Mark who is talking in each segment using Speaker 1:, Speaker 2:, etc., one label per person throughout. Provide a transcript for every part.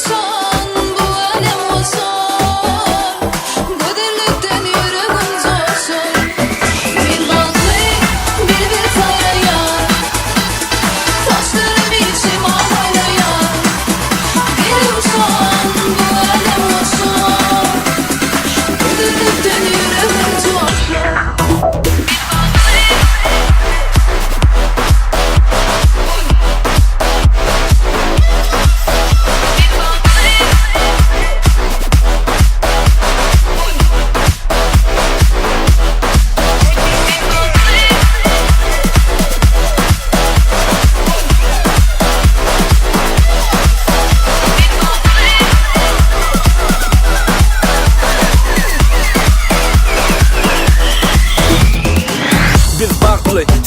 Speaker 1: olsan bu alem olsun, Kaderlikten yüreğim zorsun. Bir balık bir taraya, taşlarım içim ağlaya. Geliyorsan bu alem olsun, Kaderlikten yüreğim zorsun.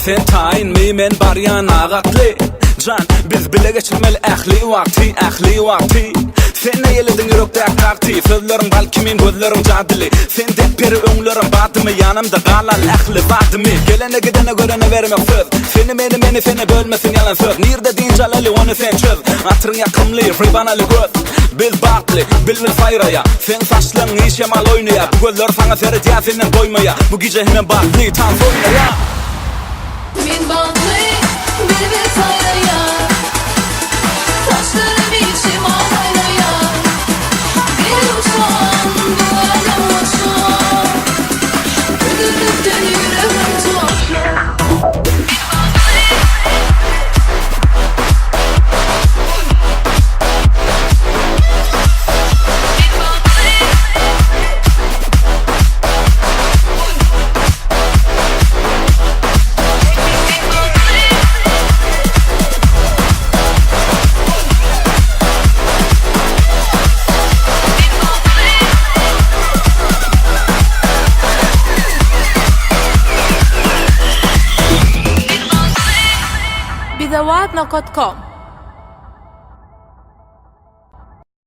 Speaker 2: Sen tayin men baryan ağatlı Can biz bile geçirmeli ahli vakti Sen ne yeledin yürekte akarti Sözlerin balkimin gözlerin cadili Sen deperi öňlerin badymy yanımda galan ahli vadymy Gelene gidene görene vermek söz Seni meni seni bölmesin yalan söz Nirde din jalali onu sen çöz Atırın yakımlı ribanalı göz Biz baklı bilmil fayraya Sen saçlığın iş yamal oynaya Bu gözler sana seret ya senden doymaya Bu gece hemen baklı tam oynaya.
Speaker 1: Min balık bir taraya, taşlarım içim ağlaya. Geliyorsan bu alem olsun, Kaderlikten yüreğim zorsun.
Speaker 3: بدواتنا.com